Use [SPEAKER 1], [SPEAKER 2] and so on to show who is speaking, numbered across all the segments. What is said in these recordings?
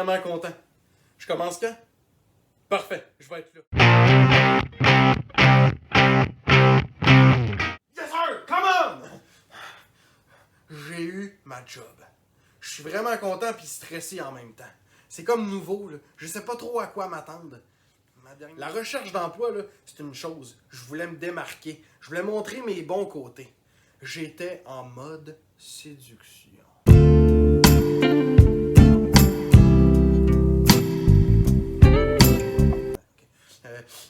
[SPEAKER 1] vraiment content. Je commence quand? Parfait, je vais être là. Yes sir, come on! J'ai eu ma job. Je suis vraiment content puis stressé en même temps. C'est comme nouveau, là. Je sais pas trop à quoi m'attendre. La recherche d'emploi, là, c'est une chose. Je voulais me démarquer. Je voulais montrer mes bons côtés. J'étais en mode séduction.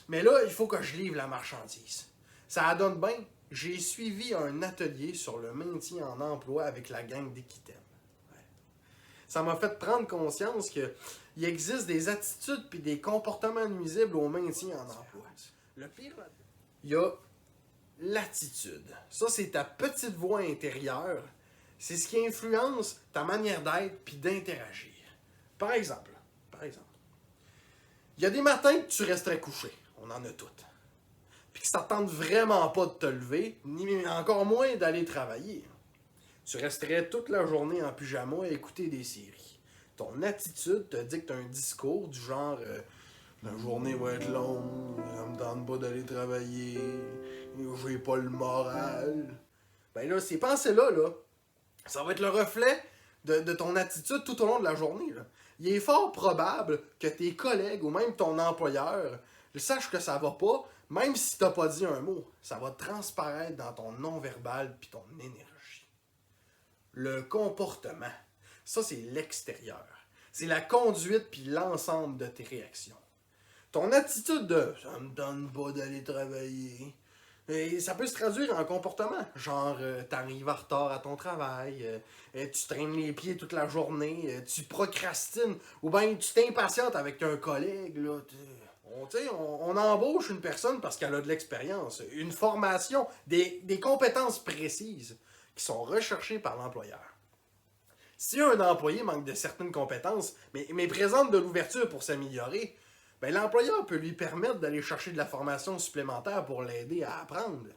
[SPEAKER 1] Mais là, il faut que je livre la marchandise. Ça donne bien. J'ai suivi un atelier sur le maintien en emploi avec la gang d'Équitème. Ça m'a fait prendre conscience qu'il existe des attitudes et des comportements nuisibles au maintien en emploi. Le pire, il y a l'attitude. Ça, c'est ta petite voix intérieure. C'est ce qui influence ta manière d'être puis d'interagir. Par exemple, il y a des matins que tu resterais couché. On en a toutes. Puis que ça ne tente vraiment pas de te lever, ni encore moins d'aller travailler. Tu resterais toute la journée en pyjama à écouter des séries. Ton attitude te dicte un discours du genre la journée va être longue, ça me tente pas d'aller travailler, j'ai pas le moral. Ben là, ces pensées-là, ça va être le reflet de ton attitude tout au long de la journée. Là. Il est fort probable que tes collègues ou même ton employeur sachent que ça va pas, même si t'as pas dit un mot. Ça va transparaître dans ton non-verbal puis ton énergie. Le comportement, ça c'est l'extérieur. C'est la conduite puis l'ensemble de tes réactions. Ton attitude de « ça me donne pas d'aller travailler », et ça peut se traduire en comportement. Genre, t'arrives en retard à ton travail, tu traînes les pieds toute la journée, tu procrastines, ou bien tu t'impatientes avec un collègue. Là, on embauche une personne parce qu'elle a de l'expérience, une formation, des compétences précises qui sont recherchées par l'employeur. Si un employé manque de certaines compétences, mais présente de l'ouverture pour s'améliorer, ben, l'employeur peut lui permettre d'aller chercher de la formation supplémentaire pour l'aider à apprendre.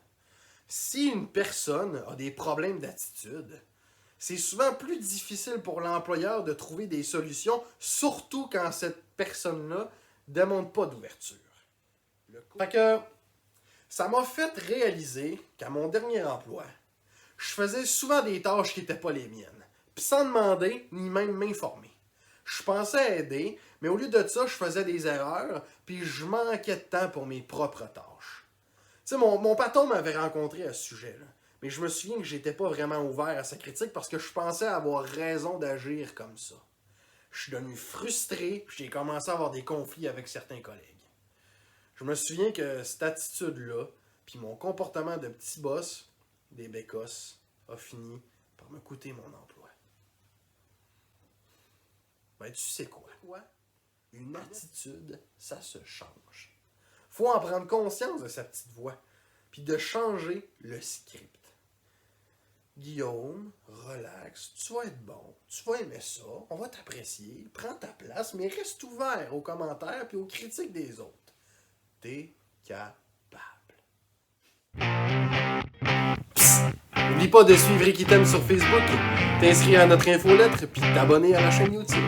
[SPEAKER 1] Si une personne a des problèmes d'attitude, c'est souvent plus difficile pour l'employeur de trouver des solutions, surtout quand cette personne-là ne démontre pas d'ouverture. Fait que ça m'a fait réaliser qu'à mon dernier emploi, je faisais souvent des tâches qui n'étaient pas les miennes, puis sans demander ni même m'informer. Je pensais aider, mais au lieu de ça, je faisais des erreurs, puis je manquais de temps pour mes propres tâches. Tu sais, mon patron m'avait rencontré à ce sujet-là, mais je me souviens que j'étais pas vraiment ouvert à sa critique parce que je pensais avoir raison d'agir comme ça. Je suis devenu frustré, puis j'ai commencé à avoir des conflits avec certains collègues. Je me souviens que cette attitude-là, puis mon comportement de petit boss, des bécosses, a fini par me coûter mon emploi. Ben, tu sais quoi? Une attitude, ça se change. Faut en prendre conscience de sa petite voix, puis de changer le script. Guillaume, relax, tu vas être bon, tu vas aimer ça, on va t'apprécier, prends ta place, mais reste ouvert aux commentaires puis aux critiques des autres. T'es capable. N'oublie pas de suivre Équitème sur Facebook, t'inscrire à notre infolettre puis t'abonner à la chaîne YouTube.